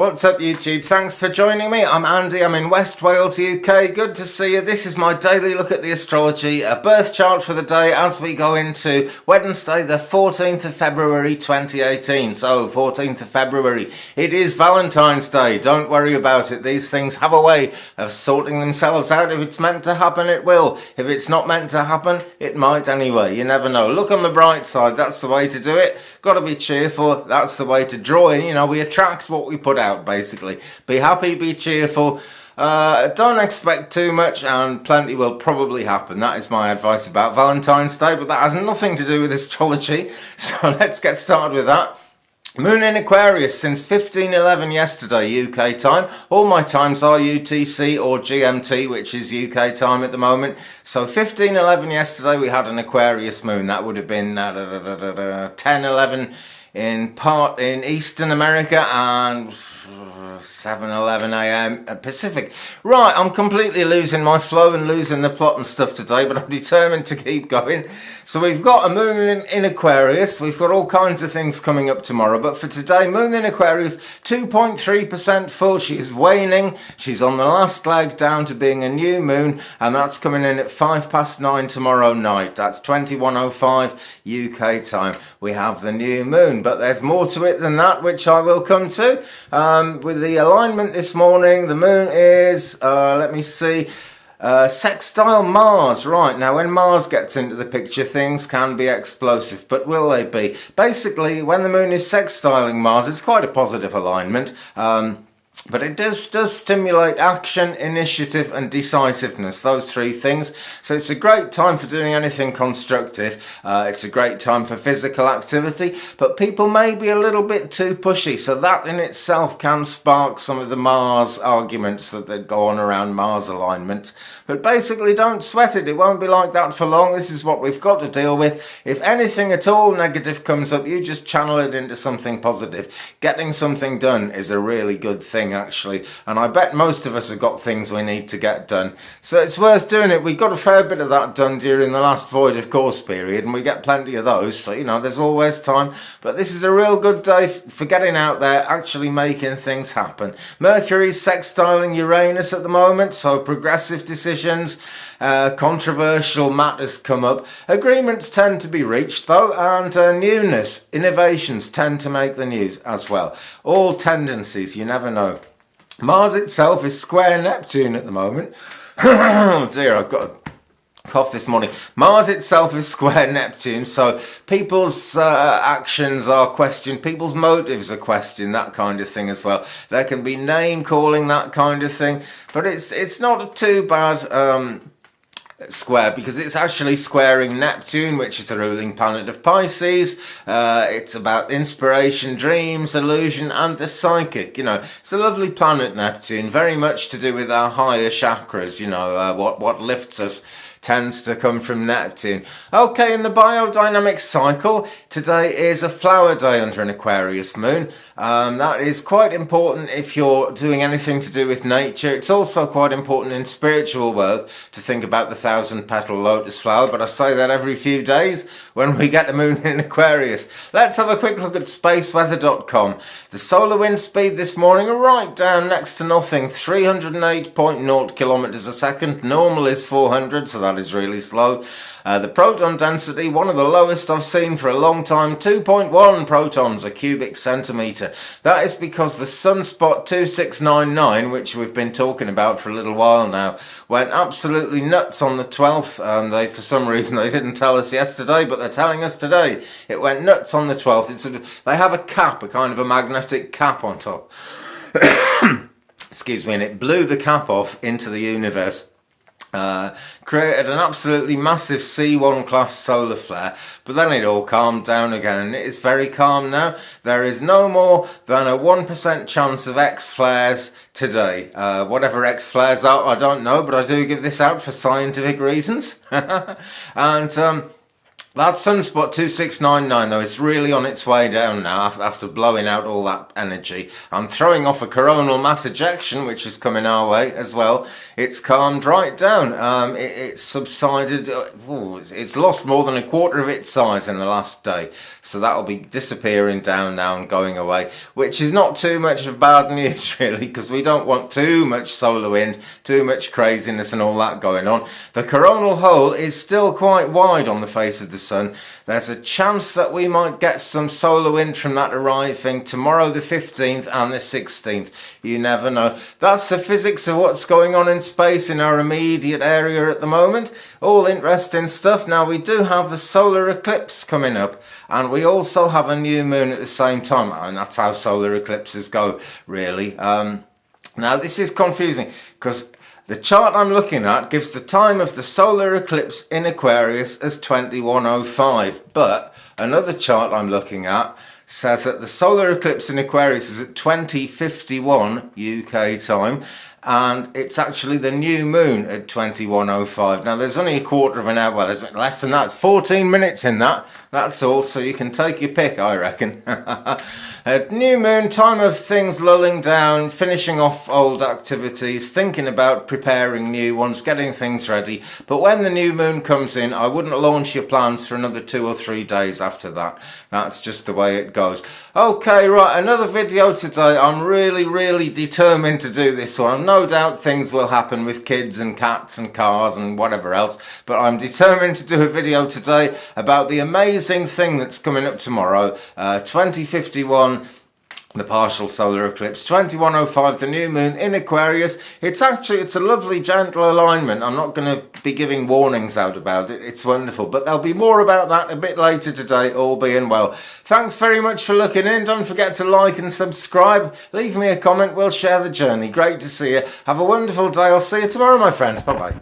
What's up YouTube? Thanks for joining me. I'm Andy, I'm in West Wales, UK. Good to see you. This is my daily look at the astrology, a birth chart for the day as we go into Wednesday the 14th of February 2018. So 14th of February, it is Valentine's Day. Don't worry about it. These things have a way of sorting themselves out. If it's meant to happen, it will. If it's not meant to happen, it might anyway. You never know. Look on the bright side. That's the way to do it. Got to be cheerful. That's the way to draw in. You know, we attract what we put out. Basically, be happy, be cheerful, don't expect too much, and plenty will probably happen. That is my advice about Valentine's Day, but that has nothing to do with astrology, so let's get started with that. Moon in Aquarius since 1511 yesterday UK time. All my times are UTC or GMT, which is UK time at the moment. So 1511 yesterday we had an Aquarius moon. That would have been 10:11 in Eastern America and 7:11 a.m. Pacific. Right, I'm completely losing my flow and losing the plot and stuff today, but I'm determined to keep going. So we've got a moon in Aquarius. We've got all kinds of things coming up tomorrow, but for today, moon in Aquarius, 2.3% full. She is waning. She's on the last leg down to being a new moon, and that's coming in at 9:05 tomorrow night. That's 21:05 UK time. We have the new moon, but there's more to it than that, which I will come to. With the alignment this morning, the moon is, let me see, sextile Mars. Right, now when Mars gets into the picture, things can be explosive, but will they be? Basically, when the moon is sextiling Mars, it's quite a positive alignment. But it does stimulate action, initiative and decisiveness, those three things. So it's a great time for doing anything constructive. It's a great time for physical activity, but people may be a little bit too pushy. So that in itself can spark some of the Mars arguments that go on around Mars alignment. But basically don't sweat it. It won't be like that for long. This is what we've got to deal with. If anything at all negative comes up, you just channel it into something positive. Getting something done is a really good thing, actually, and I bet most of us have got things we need to get done, so it's worth doing it. We got a fair bit of that done during the last void of course period, and we get plenty of those, so you know there's always time. But this is a real good day for getting out there, actually making things happen. Mercury's sextiling Uranus at the moment, so progressive decisions, controversial matters come up. Agreements tend to be reached though, and newness, innovations tend to make the news as well. All tendencies, you never know. Mars itself is square Neptune at the moment. Oh dear, I've got a cough this morning. Mars itself is square Neptune, so people's actions are questioned, people's motives are questioned, that kind of thing as well. There can be name calling, that kind of thing, but it's not too bad square, because it's actually squaring Neptune, which is the ruling planet of Pisces. It's about inspiration, dreams, illusion and the psychic. You know, it's a lovely planet, Neptune, very much to do with our higher chakras. You know, what lifts us tends to come from Neptune. Okay, in the biodynamic cycle, today is a flower day under an Aquarius moon. That is quite important if you're doing anything to do with nature. It's also quite important in spiritual work to think about the 1,000-petal lotus flower, but I say that every few days when we get the moon in Aquarius. Let's have a quick look at spaceweather.com. The solar wind speed this morning are right down next to nothing, 308.0 kilometers a second. Normal is 400, so that is really slow. The proton density, one of the lowest I've seen for a long time, 2.1 protons a cubic centimetre. That is because the sunspot 2699, which we've been talking about for a little while now, went absolutely nuts on the 12th, and for some reason they didn't tell us yesterday, but they're telling us today. It went nuts on the 12th. They have a cap, a kind of a magnetic cap on top. Excuse me, and it blew the cap off into the universe. Created an absolutely massive C1 class solar flare, but then it all calmed down again, and it is very calm now. There is no more than a 1% chance of X flares today. Whatever X flares are, I don't know, but I do give this out for scientific reasons. And That sunspot 2699 though is really on its way down now after blowing out all that energy. I'm throwing off a coronal mass ejection which is coming our way as well. It's calmed right down. It's subsided. It's lost more than a quarter of its size in the last day. So that'll be disappearing down now and going away, which is not too much of bad news really, because we don't want too much solar wind, too much craziness and all that going on. The coronal hole is still quite wide on the face of the sun. There's a chance that we might get some solar wind from that arriving tomorrow the 15th and the 16th. You never know. That's the physics of what's going on in space in our immediate area at the moment. All interesting stuff. Now we do have the solar eclipse coming up, and we also have a new moon at the same time, and that's how solar eclipses go really. Now this is confusing because the chart I'm looking at gives the time of the solar eclipse in Aquarius as 2105, but another chart I'm looking at says that the solar eclipse in Aquarius is at 2051 UK time, and it's actually the new moon at 2105. Now there's only a quarter of an hour, well there's less than that, it's 14 minutes in that, that's all, so you can take your pick I reckon. New moon, time of things lulling down, finishing off old activities, thinking about preparing new ones, getting things ready. But when the new moon comes in, I wouldn't launch your plans for another 2 or 3 days after that. That's just the way it goes. Okay, right, another video today. I'm really determined to do this one. No doubt things will happen with kids and cats and cars and whatever else, but I'm determined to do a video today about the amazing thing that's coming up tomorrow, 2051, the partial solar eclipse, 2105, the new moon in Aquarius. It's a lovely gentle alignment. I'm not going to be giving warnings out about it. It's wonderful, but there'll be more about that a bit later today, all being well. Thanks very much for looking in. Don't forget to like and subscribe. Leave me a comment. We'll share the journey. Great to see you. Have a wonderful day. I'll see you tomorrow, my friends. Bye-bye.